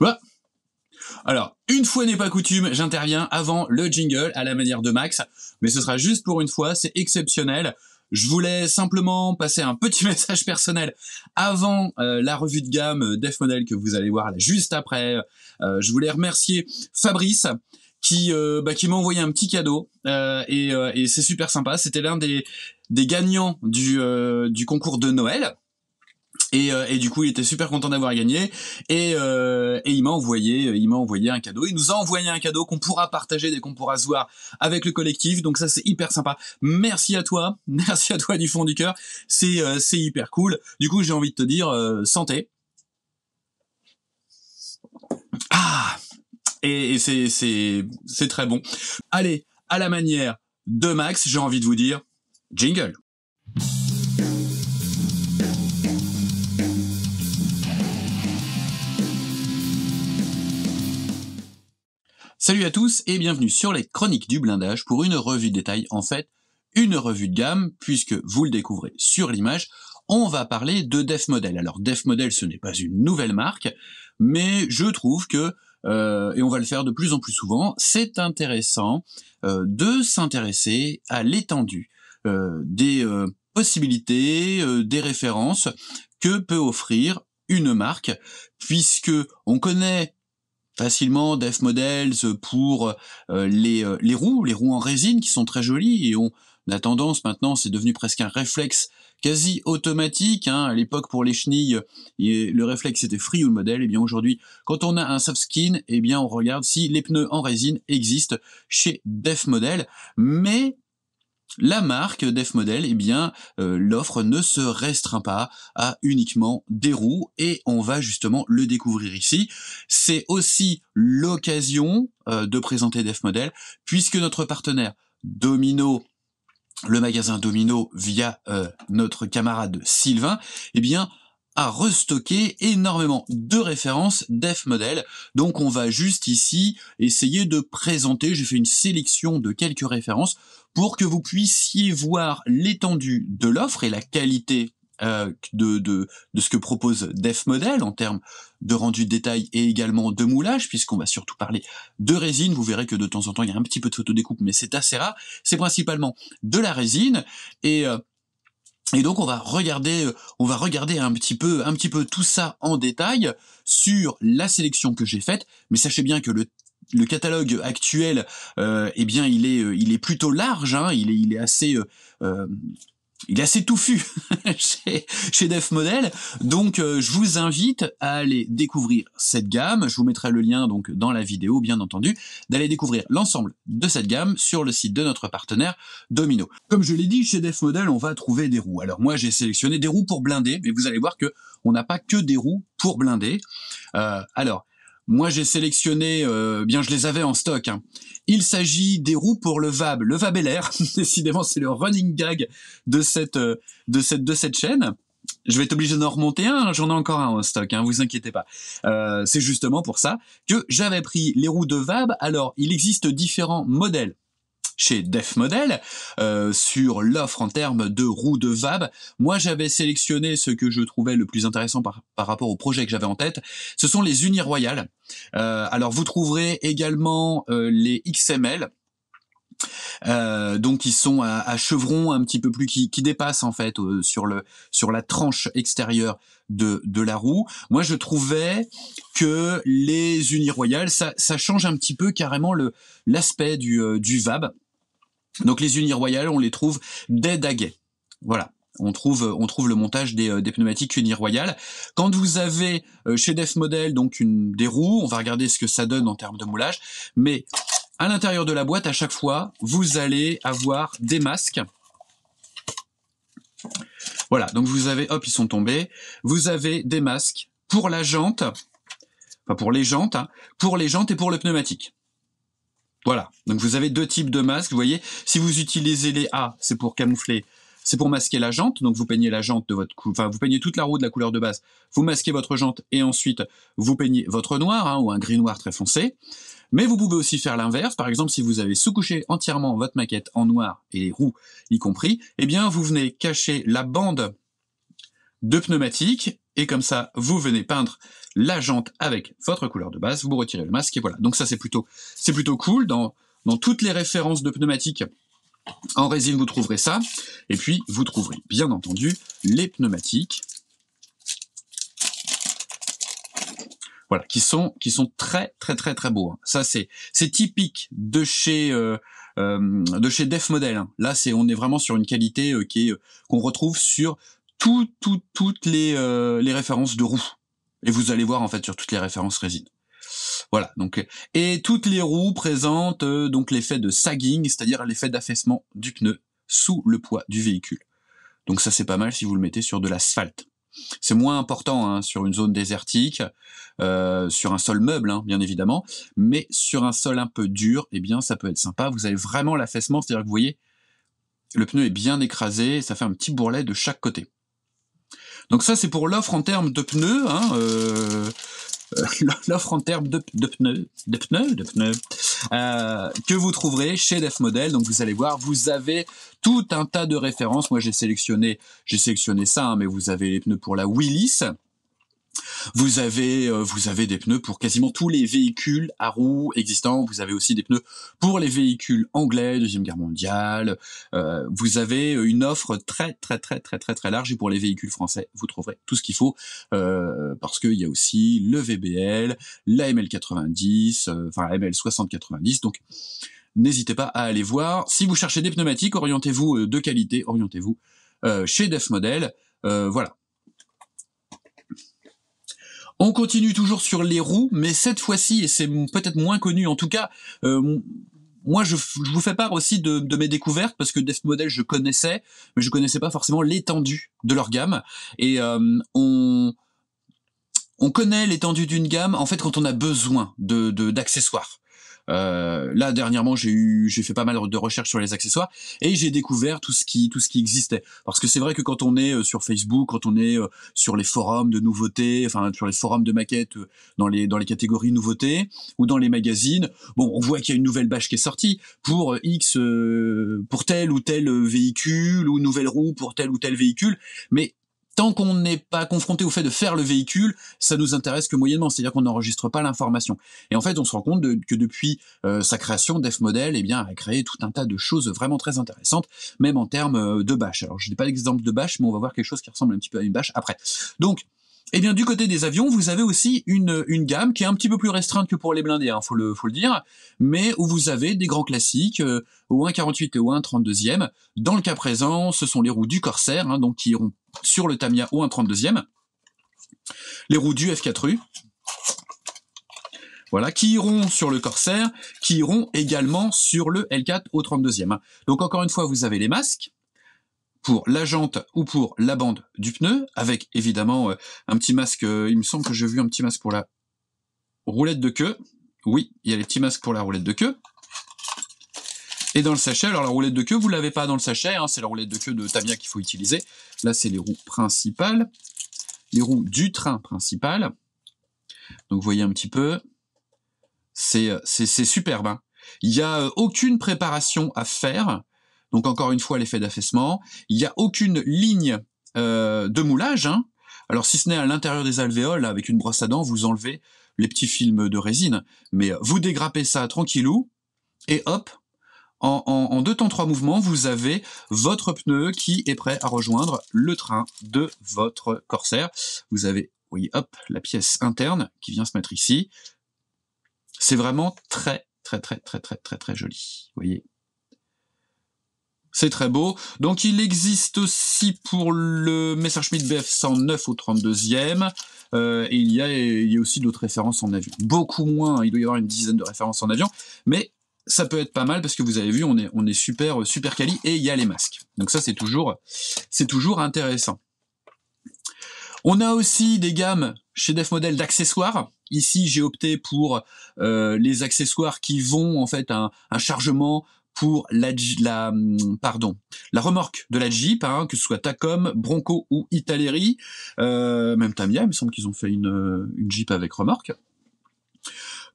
Voilà. Alors, une fois n'est pas coutume, j'interviens avant le jingle à la manière de Max, mais ce sera juste pour une fois, c'est exceptionnel. Je voulais simplement passer un petit message personnel avant la revue de gamme Def Model que vous allez voir là juste après. Je voulais remercier Fabrice qui m'a envoyé un petit cadeau et c'est super sympa. C'était l'un des gagnants du concours de Noël. Et du coup, il était super content d'avoir gagné et il m'a envoyé un cadeau. Il nous a envoyé un cadeau qu'on pourra partager dès qu'on pourra se voir avec le collectif. Donc ça, c'est hyper sympa. Merci à toi du fond du cœur. C'est hyper cool. Du coup, j'ai envie de te dire santé. Ah, et c'est très bon. Allez, à la manière de Max, j'ai envie de vous dire jingle. Salut à tous et bienvenue sur les Chroniques du Blindage pour une revue de détail, en fait, une revue de gamme, puisque vous le découvrez sur l'image, on va parler de Def Model. Alors Def Model, ce n'est pas une nouvelle marque, mais je trouve que, et on va le faire de plus en plus souvent, c'est intéressant de s'intéresser à l'étendue des possibilités, des références que peut offrir une marque, puisque on connaît facilement Def Models pour les roues en résine qui sont très jolies, et on a tendance maintenant, c'est devenu presque un réflexe quasi automatique, hein. À l'époque pour les chenilles, le réflexe était free ou le modèle, et bien aujourd'hui, quand on a un soft skin, et bien on regarde si les pneus en résine existent chez Def Model, mais la marque Def Model, eh bien, l'offre ne se restreint pas à uniquement des roues, et on va justement le découvrir ici. C'est aussi l'occasion de présenter Def Model, puisque notre partenaire Domino, le magasin Domino, via notre camarade Sylvain, eh bien, a restocké énormément de références Def Model. Donc on va juste ici essayer de présenter, j'ai fait une sélection de quelques références pour que vous puissiez voir l'étendue de l'offre et la qualité de ce que propose Def Model en termes de rendu de détail et également de moulage, puisqu'on va surtout parler de résine. Vous verrez que de temps en temps il y a un petit peu de photodécoupe, mais c'est assez rare. C'est principalement de la résine, et donc on va regarder un petit peu tout ça en détail sur la sélection que j'ai faite. Mais sachez bien que le catalogue actuel, eh bien il est plutôt large, hein, il est assez touffu chez Def Model. Donc je vous invite à aller découvrir cette gamme. Je vous mettrai le lien donc dans la vidéo, bien entendu, d'aller découvrir l'ensemble de cette gamme sur le site de notre partenaire Domino. Comme je l'ai dit, chez Def Model, on va trouver des roues. Alors moi, j'ai sélectionné des roues pour blindés, mais vous allez voir que on n'a pas que des roues pour blindés. Alors, moi, j'ai sélectionné, bien, je les avais en stock, hein. Il s'agit des roues pour le VAB LR. Décidément, c'est le running gag de cette chaîne. Je vais être obligé d'en remonter un, j'en ai encore un en stock, hein, vous inquiétez pas. C'est justement pour ça que j'avais pris les roues de VAB. Alors, il existe différents modèles chez Def Model, sur l'offre en termes de roues de VAB. Moi, j'avais sélectionné ce que je trouvais le plus intéressant par rapport au projet que j'avais en tête. Ce sont les Uniroyal. Alors, vous trouverez également les XML, donc ils sont à chevron un petit peu plus, qui dépassent en fait sur la tranche extérieure de la roue. Moi, je trouvais que les Uniroyal, ça change un petit peu carrément l'aspect du VAB. Donc les Uniroyal, on les trouve dès Daguet. Voilà. On trouve le montage des pneumatiques Uniroyal. Quand vous avez chez Def Model donc des roues, on va regarder ce que ça donne en termes de moulage, mais à l'intérieur de la boîte, à chaque fois, vous allez avoir des masques. Voilà, donc vous avez, hop, ils sont tombés. Vous avez des masques pour la jante, enfin pour les jantes, hein, pour les jantes et pour le pneumatique. Voilà, donc vous avez deux types de masques, vous voyez. Si vous utilisez les A, c'est pour camoufler, c'est pour masquer la jante, donc vous peignez la jante de votre vous peignez toute la roue de la couleur de base, vous masquez votre jante et ensuite vous peignez votre noir, hein, ou un gris noir très foncé. Mais vous pouvez aussi faire l'inverse. Par exemple, si vous avez sous-couché entièrement votre maquette en noir, et les roues y compris, eh bien vous venez cacher la bande de pneumatique, et comme ça, vous venez peindre la jante avec votre couleur de base, vous retirez le masque et voilà. Donc ça c'est plutôt cool. Dans toutes les références de pneumatiques en résine, vous trouverez ça. Et puis vous trouverez bien entendu les pneumatiques. Voilà, qui sont très beaux. Hein. Ça c'est typique de chez Def Model. Hein. Là on est vraiment sur une qualité qu'on retrouve sur toutes les références de roues. Et vous allez voir en fait sur toutes les références résine. Voilà, donc et toutes les roues présentent donc l'effet de sagging, c'est-à-dire l'effet d'affaissement du pneu sous le poids du véhicule. Donc ça c'est pas mal si vous le mettez sur de l'asphalte. C'est moins important hein, sur une zone désertique, sur un sol meuble hein, bien évidemment, mais sur un sol un peu dur, eh bien ça peut être sympa. Vous avez vraiment l'affaissement, c'est-à-dire que vous voyez, le pneu est bien écrasé, et ça fait un petit bourrelet de chaque côté. Donc ça c'est pour l'offre en termes de pneus, hein, l'offre en termes de pneus, que vous trouverez chez Def Model. Donc vous allez voir, vous avez tout un tas de références. Moi j'ai sélectionné ça, hein, mais vous avez les pneus pour la Willys. Vous avez des pneus pour quasiment tous les véhicules à roues existants. Vous avez aussi des pneus pour les véhicules anglais, Deuxième Guerre mondiale. Vous avez une offre très large. Et pour les véhicules français, vous trouverez tout ce qu'il faut parce qu'il y a aussi le VBL, la ML90, enfin la ML6090. Donc n'hésitez pas à aller voir. Si vous cherchez des pneumatiques, orientez-vous de qualité, orientez-vous chez Def Model. Voilà. On continue toujours sur les roues, mais cette fois-ci, et c'est peut-être moins connu, en tout cas, moi je vous fais part aussi de mes découvertes, parce que Def Model je connaissais, mais je connaissais pas forcément l'étendue de leur gamme, et on connaît l'étendue d'une gamme, en fait, quand on a besoin d'accessoires. Là dernièrement j'ai fait pas mal de recherches sur les accessoires et j'ai découvert tout ce qui existait, parce que c'est vrai que quand on est sur Facebook, quand on est sur les forums de nouveautés, enfin sur les forums de maquettes dans les catégories nouveautés ou dans les magazines, bon on voit qu'il y a une nouvelle bâche qui est sortie pour pour tel ou tel véhicule, ou nouvelle roue pour tel ou tel véhicule, mais tant qu'on n'est pas confronté au fait de faire le véhicule, ça nous intéresse que moyennement, c'est-à-dire qu'on n'enregistre pas l'information. Et en fait, on se rend compte que depuis sa création, Def Model a créé tout un tas de choses vraiment très intéressantes, même en termes de bâche. Alors, je n'ai pas d'exemple de bâche, mais on va voir quelque chose qui ressemble un petit peu à une bâche après. Donc, eh bien, du côté des avions, vous avez aussi une gamme qui est un petit peu plus restreinte que pour les blindés, hein, faut le dire, mais où vous avez des grands classiques, au 1.48 et au 1.32e. Dans le cas présent, ce sont les roues du Corsair, hein, donc qui iront sur le Tamiya au 1.32e, les roues du F4U, voilà, qui iront sur le Corsair, qui iront également sur le L4 au 32e. Hein. Donc encore une fois, vous avez les masques, pour la jante ou pour la bande du pneu, avec évidemment un petit masque, il me semble que j'ai vu un petit masque pour la roulette de queue. Oui, il y a les petits masques pour la roulette de queue. Et dans le sachet, alors la roulette de queue, vous l'avez pas dans le sachet, hein, c'est la roulette de queue de Tamiya qu'il faut utiliser. Là, c'est les roues principales, les roues du train principal. Donc vous voyez un petit peu, c'est superbe. Hein. Il n'y a aucune préparation à faire. Donc encore une fois, l'effet d'affaissement. Il n'y a aucune ligne de moulage. Hein. Alors si ce n'est à l'intérieur des alvéoles, avec une brosse à dents, vous enlevez les petits films de résine. Mais vous dégrappez ça tranquillou, et hop, en 2 temps 3 mouvements, vous avez votre pneu qui est prêt à rejoindre le train de votre Corsair. Vous avez, oui, hop, la pièce interne qui vient se mettre ici. C'est vraiment très joli. Vous voyez ? C'est très beau. Donc il existe aussi pour le Messerschmitt Bf 109 au 32e. Et il y a aussi d'autres références en avion. Beaucoup moins, il doit y avoir une dizaine de références en avion. Mais ça peut être pas mal parce que vous avez vu, on est super quali, et il y a les masques. Donc ça c'est toujours intéressant. On a aussi des gammes chez Def Model d'accessoires. Ici j'ai opté pour les accessoires qui vont en fait un chargement pour la remorque de la Jeep, hein, que ce soit Tacom, Bronco ou Italeri, même Tamiya, il me semble qu'ils ont fait une Jeep avec remorque.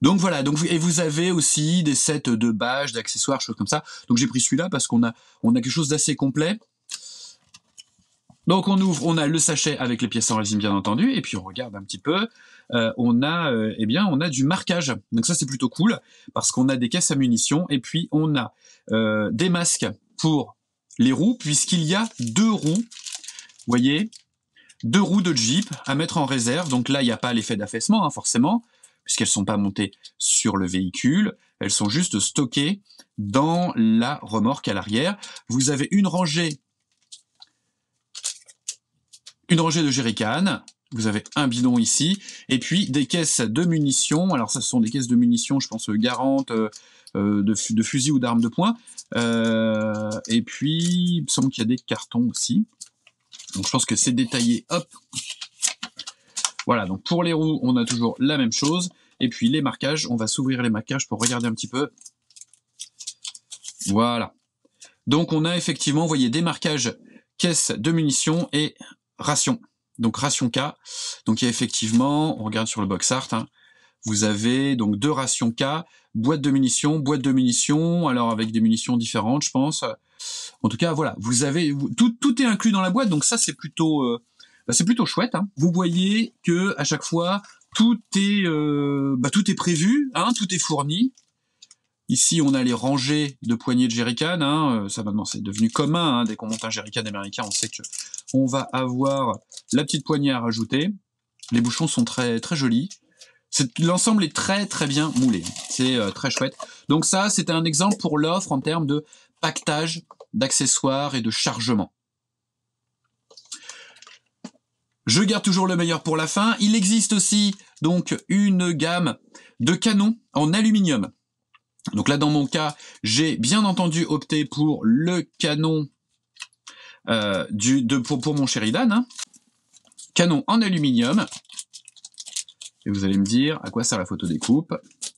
Donc voilà, et vous avez aussi des sets de bâches, d'accessoires, choses comme ça. Donc j'ai pris celui-là parce qu'on a quelque chose d'assez complet. Donc on ouvre, on a le sachet avec les pièces en résine bien entendu, et puis on regarde un petit peu. On a du marquage. Donc ça c'est plutôt cool parce qu'on a des caisses à munitions et puis on a des masques pour les roues puisqu'il y a 2 roues. Vous voyez, 2 roues de Jeep à mettre en réserve. Donc là il n'y a pas l'effet d'affaissement forcément puisqu'elles sont pas montées sur le véhicule. Elles sont juste stockées dans la remorque à l'arrière. Vous avez une rangée de jerrycans, vous avez un bidon ici, et puis des caisses de munitions. Alors ça, ce sont des caisses de munitions, je pense, garantes, de fusils ou d'armes de poing. Et puis, il me semble qu'il y a des cartons aussi. Donc je pense que c'est détaillé, hop. Voilà, donc pour les roues, on a toujours la même chose. Et puis les marquages, on va s'ouvrir les marquages pour regarder un petit peu. Voilà. Donc on a effectivement, vous voyez, des marquages caisse de munitions et ration. Donc ration K. Donc il y a effectivement, on regarde sur le box art, hein, vous avez donc 2 rations K, boîte de munitions, alors avec des munitions différentes, je pense. En tout cas, voilà, vous avez tout est inclus dans la boîte, donc ça c'est plutôt chouette. Hein. Vous voyez que à chaque fois tout est prévu, hein, tout est fourni. Ici, on a les rangées de poignées de jerrycan. Hein. Ça maintenant, c'est devenu commun. Hein. Dès qu'on monte un jerrycan américain, on sait que on va avoir la petite poignée à rajouter. Les bouchons sont très très jolis. L'ensemble est très très bien moulé. C'est très chouette. Donc ça, c'était un exemple pour l'offre en termes de paquetage, d'accessoires et de chargement. Je garde toujours le meilleur pour la fin. Il existe aussi donc une gamme de canons en aluminium. Donc là, dans mon cas, j'ai bien entendu opté pour le canon pour mon Sheridan. Hein. Canon en aluminium. Et vous allez me dire à quoi sert la photodécoupe.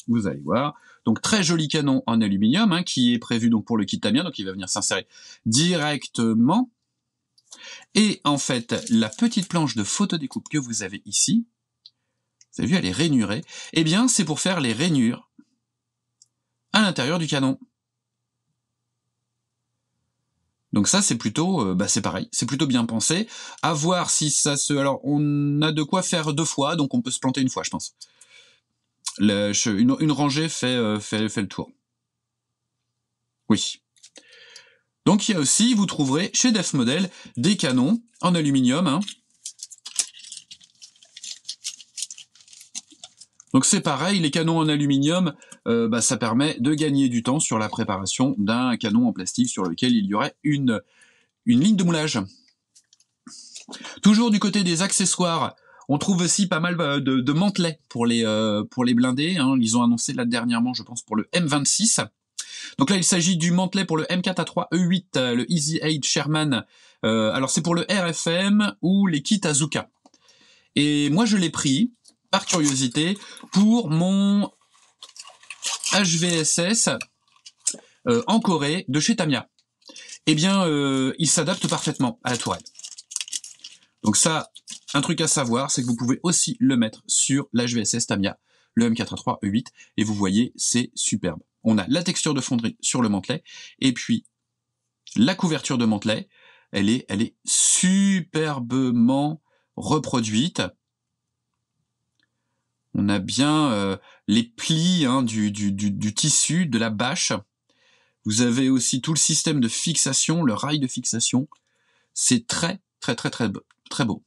Vous allez voir. Donc très joli canon en aluminium hein, qui est prévu donc pour le kit Tamiya. Donc il va venir s'insérer directement. Et en fait, la petite planche de photodécoupe que vous avez ici, vous avez vu, elle est rainurée. Eh bien, c'est pour faire les rainures à l'intérieur du canon. Donc ça, c'est plutôt, c'est pareil, c'est plutôt bien pensé. À voir si ça se... Alors, on a de quoi faire 2 fois, donc on peut se planter 1 fois, je pense. Une rangée fait le tour. Oui. Donc il y a aussi, vous trouverez chez Def Model, des canons en aluminium. Hein. Donc c'est pareil, les canons en aluminium, ça permet de gagner du temps sur la préparation d'un canon en plastique sur lequel il y aurait une ligne de moulage. Toujours du côté des accessoires, on trouve aussi pas mal de mantelets pour les blindés. Hein. Ils ont annoncé là dernièrement, je pense, pour le M26. Donc là, il s'agit du mantelet pour le M4A3 E8, le Easy 8 Sherman. Alors c'est pour le RFM ou les kits Azuka. Et moi, je l'ai pris par curiosité, pour mon HVSS en Corée de chez Tamiya. Eh bien, il s'adapte parfaitement à la tourelle. Donc ça, un truc à savoir, c'est que vous pouvez aussi le mettre sur l'HVSS Tamiya, le M4A3 E8, et vous voyez, c'est superbe. On a la texture de fonderie sur le mantelet, et puis la couverture de mantelet, elle est superbement reproduite. On a bien les plis hein, du tissu, de la bâche. Vous avez aussi tout le système de fixation, le rail de fixation. C'est très, très, très, très beau. Très beau.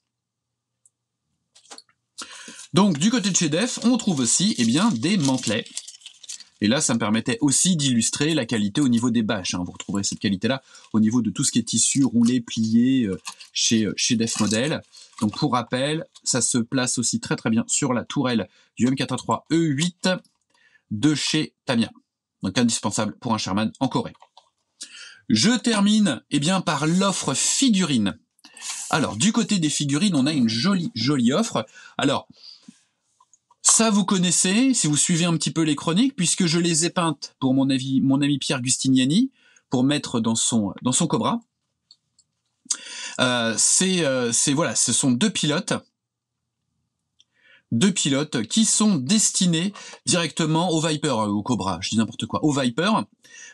Donc, du côté de chez Def, on trouve aussi des mantelets. Et là, ça me permettait aussi d'illustrer la qualité au niveau des bâches. Hein. Vous retrouverez cette qualité-là au niveau de tout ce qui est tissu roulé, plié chez Def Model. Donc pour rappel, ça se place aussi très très bien sur la tourelle du M4A3 E8 de chez Tamiya. Donc indispensable pour un Sherman en Corée. Je termine par l'offre figurine. Alors du côté des figurines, on a une jolie offre. Alors ça vous connaissez, si vous suivez un petit peu les chroniques, puisque je les ai peintes pour mon ami Pierre Gustiniani, pour mettre dans son Cobra. Ce sont 2 pilotes. deux pilotes qui sont destinés directement au Viper, au Cobra, je dis n'importe quoi, au Viper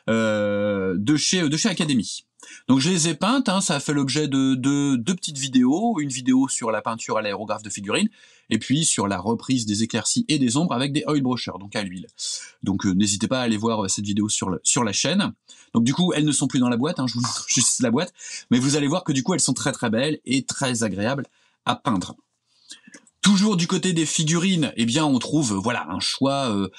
de chez Academy. Donc je les ai peintes, hein, ça a fait l'objet de deux petites vidéos, une vidéo sur la peinture à l'aérographe de figurines, et puis sur la reprise des éclaircies et des ombres avec des oil brushers, donc à l'huile. Donc n'hésitez pas à aller voir cette vidéo sur la chaîne. Donc du coup, elles ne sont plus dans la boîte, hein, je vous montre juste la boîte, mais vous allez voir que du coup, elles sont très très belles et très agréables à peindre. Toujours du côté des figurines, eh bien on trouve voilà un choix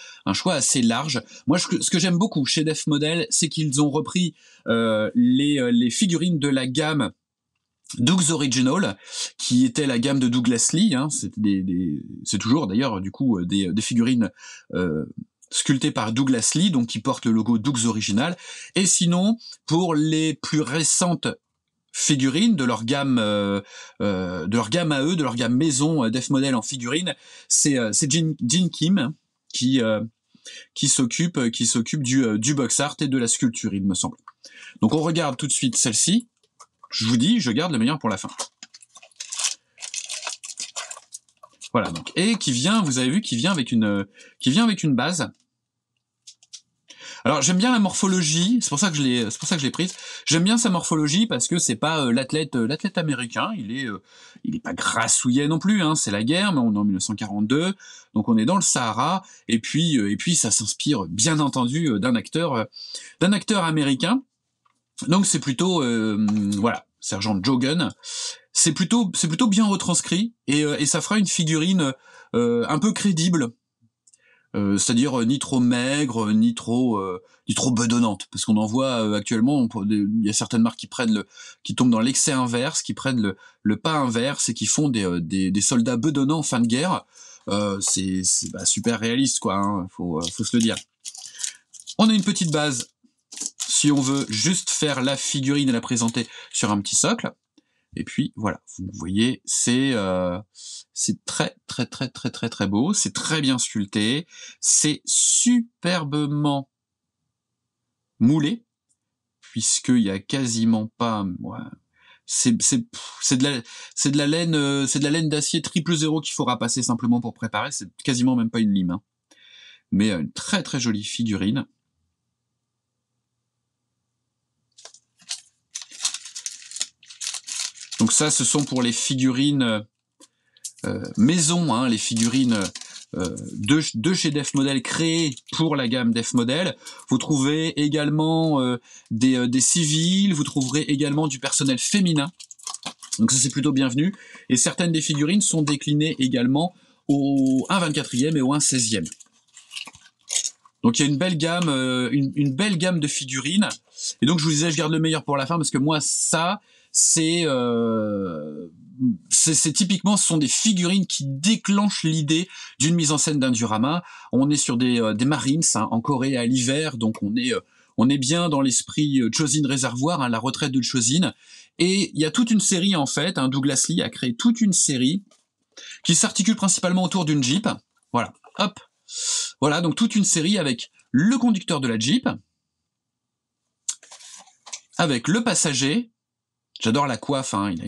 assez large. Moi, ce que j'aime beaucoup chez Def Model, c'est qu'ils ont repris les figurines de la gamme Doug's Original, qui était la gamme de Douglas Lee. Hein, c'est toujours d'ailleurs du coup des figurines sculptées par Douglas Lee, donc qui portent le logo Doug's Original. Et sinon, pour les plus récentes figurines de leur gamme à eux, de leur gamme maison Def Model en figurines, c'est Gene Kim qui s'occupe du box art et de la sculpture, il me semble. Donc on regarde tout de suite celle-ci. Je vous dis, je garde le meilleur pour la fin. Voilà, donc, et qui vient, vous avez vu, qui vient avec une base. Alors j'aime bien la morphologie, c'est pour ça que je l'ai prise. J'aime bien sa morphologie parce que c'est pas l'athlète américain, il est pas grassouillet non plus, hein, c'est la guerre, mais on est en 1942, donc on est dans le Sahara, et puis ça s'inspire bien entendu d'un acteur américain. Donc c'est plutôt voilà, Sergent Joe Gunn. C'est plutôt bien retranscrit et ça fera une figurine un peu crédible. C'est-à-dire ni trop maigre, ni trop bedonnante, parce qu'on en voit actuellement, il y a certaines marques qui tombent dans l'excès inverse, qui prennent le pas inverse et qui font des soldats bedonnants en fin de guerre. C'est super réaliste, quoi, hein, faut se le dire. On a une petite base si on veut juste faire la figurine et la présenter sur un petit socle. Et puis voilà, vous voyez, c'est très très très très très très beau, c'est très bien sculpté, c'est superbement moulé, puisqu'il y a quasiment pas, ouais, c'est de la laine d'acier triple zéro qu'il faudra passer simplement pour préparer, c'est quasiment même pas une lime, hein. Mais une très très jolie figurine. Donc ça, ce sont pour les figurines maison, hein, les figurines de chez Def Model créées pour la gamme Def Model. Vous trouvez également des civils, vous trouverez également du personnel féminin. Donc ça, c'est plutôt bienvenu. Et certaines des figurines sont déclinées également au 1/24e et au 1/16e. Donc il y a une belle gamme, une belle gamme de figurines. Et donc je vous disais, je garde le meilleur pour la fin parce que moi, ça, c'est typiquement, ce sont des figurines qui déclenchent l'idée d'une mise en scène d'un diorama. On est sur des Marines, hein, en Corée à l'hiver, donc on est bien dans l'esprit Chosin Réservoir, hein, la retraite de Chosin. Et il y a toute une série en fait, hein, Douglas Lee a créé toute une série qui s'articule principalement autour d'une Jeep. Voilà, hop. Voilà, donc toute une série avec le conducteur de la Jeep, avec le passager. J'adore la coiffe, hein, il a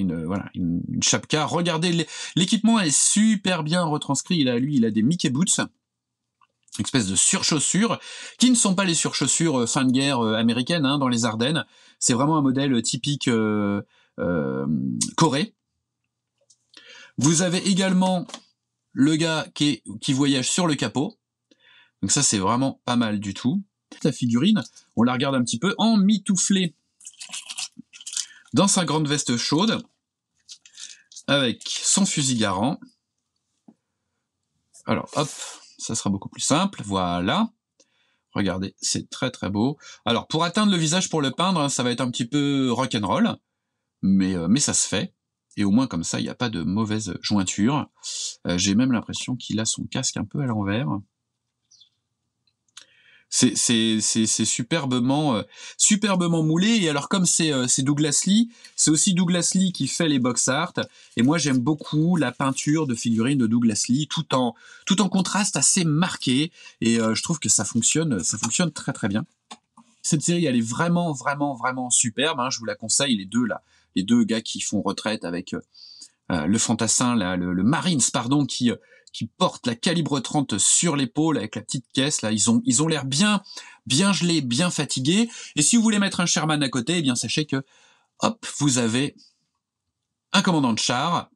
une chapka. Regardez, l'équipement est super bien retranscrit. Il a des Mickey Boots, une espèce de surchaussures, qui ne sont pas les surchaussures fin de guerre américaines, hein, dans les Ardennes. C'est vraiment un modèle typique Corée. Vous avez également le gars qui voyage sur le capot. Donc ça, c'est vraiment pas mal du tout. La figurine, on la regarde un petit peu en mitouflé dans sa grande veste chaude, avec son fusil garand. Alors, hop, ça sera beaucoup plus simple, voilà. Regardez, c'est très très beau. Alors, pour atteindre le visage, pour le peindre, ça va être un petit peu rock'n'roll, mais ça se fait. Et au moins, comme ça, il n'y a pas de mauvaise jointure. J'ai même l'impression qu'il a son casque un peu à l'envers. C'est superbement moulé. Et alors comme c'est Douglas Lee, c'est aussi Douglas Lee qui fait les box art. Et moi j'aime beaucoup la peinture de figurines de Douglas Lee, tout en contraste assez marqué. Et je trouve que ça fonctionne très très bien. Cette série, elle est vraiment vraiment vraiment superbe, hein. Je vous la conseille, les deux gars qui font retraite avec le fantassin, le Marines, pardon, qui qui portent la calibre 30 sur l'épaule avec la petite caisse. Là, ils ont l'air bien gelés, bien fatigués. Et si vous voulez mettre un Sherman à côté, eh bien sachez que, hop, vous avez un commandant de char.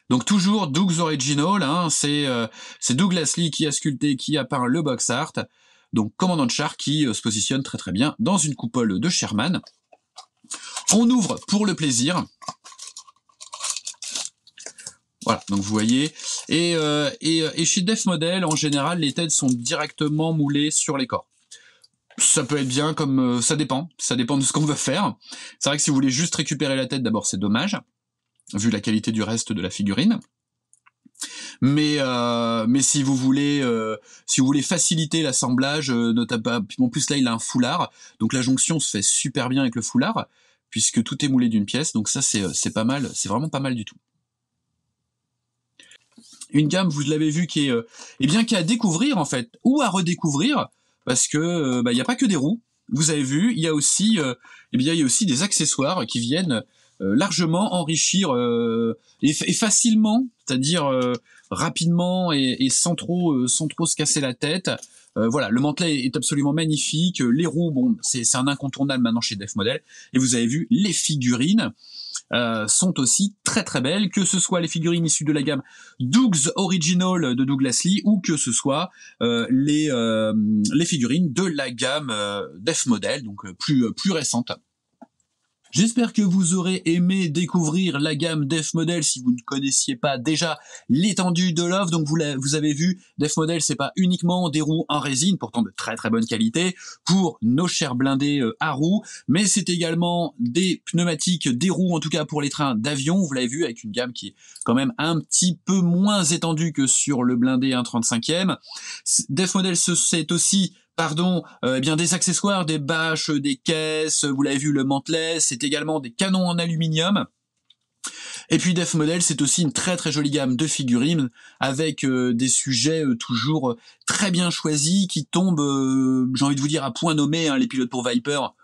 Donc toujours Doug's Original, hein, c'est Douglas Lee qui a sculpté, qui a peint le box art. Donc commandant de char qui se positionne très très bien dans une coupole de Sherman. On ouvre pour le plaisir. Voilà, donc vous voyez. Et chez Def Model, en général, les têtes sont directement moulées sur les corps. Ça peut être bien, comme ça dépend de ce qu'on veut faire. C'est vrai que si vous voulez juste récupérer la tête, d'abord c'est dommage, vu la qualité du reste de la figurine. Mais si vous voulez faciliter l'assemblage, notamment, en plus là il a un foulard, donc la jonction se fait super bien avec le foulard, puisque tout est moulé d'une pièce, donc ça c'est pas mal, c'est vraiment pas mal du tout. Une gamme, vous l'avez vu, qui est à découvrir en fait, ou à redécouvrir, parce que il n'y a pas que des roues. Vous avez vu, il y a aussi des accessoires qui viennent largement enrichir et facilement, c'est-à-dire rapidement et sans trop se casser la tête. Voilà, le mantelet est absolument magnifique. Les roues, bon, c'est un incontournable maintenant chez Def Model. Et vous avez vu, les figurines sont aussi très très belles, que ce soit les figurines issues de la gamme Doug's Original de Douglas Lee ou que ce soit les figurines de la gamme Def Model, donc plus récente. J'espère que vous aurez aimé découvrir la gamme Def Model si vous ne connaissiez pas déjà l'étendue de l'offre. Donc vous avez vu, Def Model, c'est pas uniquement des roues en résine, pourtant de très très bonne qualité, pour nos chers blindés à roues, mais c'est également des pneumatiques, des roues en tout cas pour les trains d'avion. Vous l'avez vu, avec une gamme qui est quand même un petit peu moins étendue que sur le blindé 1/35e. Def Model, c'est aussi des accessoires, des bâches, des caisses, vous l'avez vu, le mantelet, c'est également des canons en aluminium. Et puis Def Model, c'est aussi une très très jolie gamme de figurines avec des sujets toujours très bien choisis qui tombent, j'ai envie de vous dire, à point nommé, hein, les pilotes pour Viper.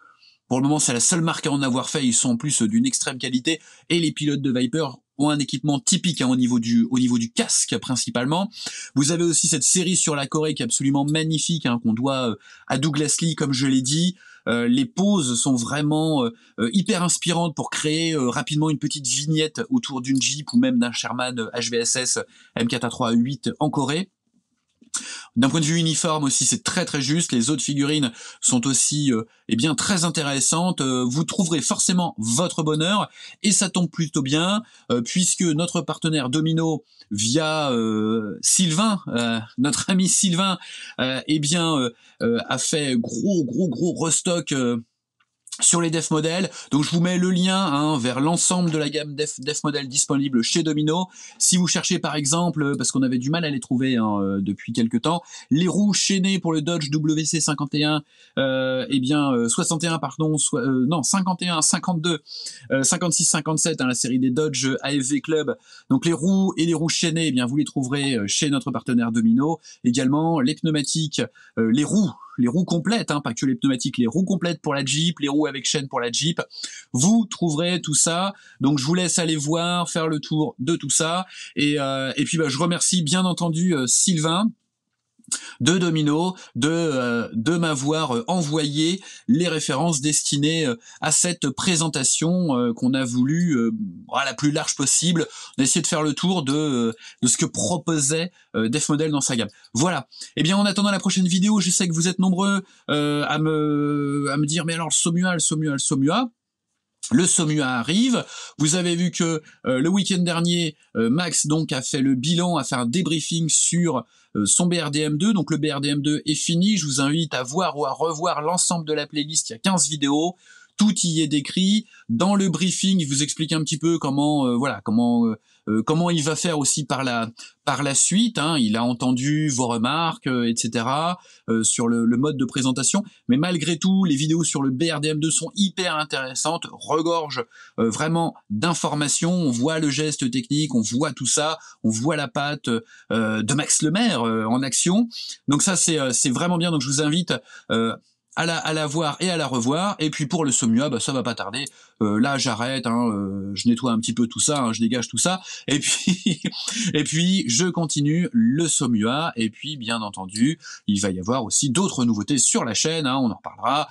Pour le moment, c'est la seule marque à en avoir fait, ils sont en plus d'une extrême qualité, et les pilotes de Viper ont un équipement typique, hein, au niveau du casque principalement. Vous avez aussi cette série sur la Corée qui est absolument magnifique, hein, qu'on doit à Douglas Lee, comme je l'ai dit. Les poses sont vraiment hyper inspirantes pour créer rapidement une petite vignette autour d'une Jeep ou même d'un Sherman HVSS M4A3A8 en Corée. D'un point de vue uniforme aussi, c'est très très juste. Les autres figurines sont aussi très intéressantes. Vous trouverez forcément votre bonheur, et ça tombe plutôt bien puisque notre partenaire Domino, via Sylvain, notre ami Sylvain, a fait gros restock sur les Def Model. Donc je vous mets le lien vers l'ensemble de la gamme Def Model disponible chez Domino. Si vous cherchez par exemple, parce qu'on avait du mal à les trouver depuis quelques temps, les roues chaînées pour le Dodge WC51, 61 pardon, 51, 52, 56, 57, la série des Dodge AFV Club. Donc les roues et les roues chaînées, vous les trouverez chez notre partenaire Domino. Également les pneumatiques, les roues complètes, pas que les pneumatiques, les roues complètes pour la Jeep, les roues avec chaîne pour la Jeep. Vous trouverez tout ça. Donc je vous laisse aller voir, faire le tour de tout ça. Et puis je remercie bien entendu Sylvain de Domino de m'avoir envoyé les références destinées à cette présentation qu'on a voulu la plus large possible. On a essayé de faire le tour de ce que proposait Def Model dans sa gamme. Voilà. Et bien en attendant la prochaine vidéo, je sais que vous êtes nombreux à me dire mais alors le Somua. Le Somua arrive. Vous avez vu que le week-end dernier, Max donc a fait le bilan, a fait un débriefing sur son BRDM2. Donc le BRDM2 est fini. Je vous invite à voir ou à revoir l'ensemble de la playlist. Il y a 15 vidéos. Tout y est décrit. Dans le briefing, il vous explique un petit peu comment il va faire aussi par la suite. Il a entendu vos remarques, etc. Sur le mode de présentation. Mais malgré tout, les vidéos sur le BRDM2 sont hyper intéressantes, regorgent vraiment d'informations. On voit le geste technique, on voit tout ça, on voit la patte de Max Lemaire en action. Donc ça, c'est vraiment bien. Donc je vous invite à la voir et à la revoir. Et puis pour le Somua, ça va pas tarder. là j'arrête, je nettoie un petit peu tout ça, je dégage tout ça, et puis et puis je continue le Somua, et puis bien entendu il va y avoir aussi d'autres nouveautés sur la chaîne, on en reparlera.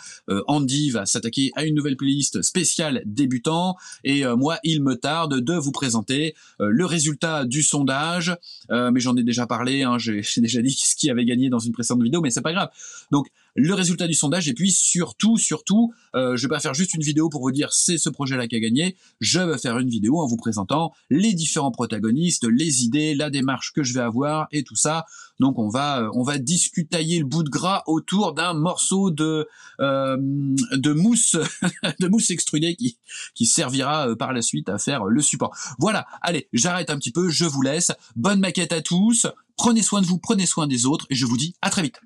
Andy va s'attaquer à une nouvelle playlist spéciale débutant, et moi il me tarde de vous présenter le résultat du sondage, mais j'en ai déjà parlé, j'ai déjà dit ce qui avait gagné dans une précédente vidéo, mais c'est pas grave. Donc le résultat du sondage, et puis surtout, je vais pas faire juste une vidéo pour vous dire c'est ce projet-là qui a gagné, je vais faire une vidéo en vous présentant les différents protagonistes, les idées, la démarche que je vais avoir et tout ça. Donc on va discutailler le bout de gras autour d'un morceau de mousse de mousse extrudée qui servira par la suite à faire le support. Voilà, allez, j'arrête un petit peu, je vous laisse. Bonne maquette à tous, prenez soin de vous, prenez soin des autres, et je vous dis à très vite.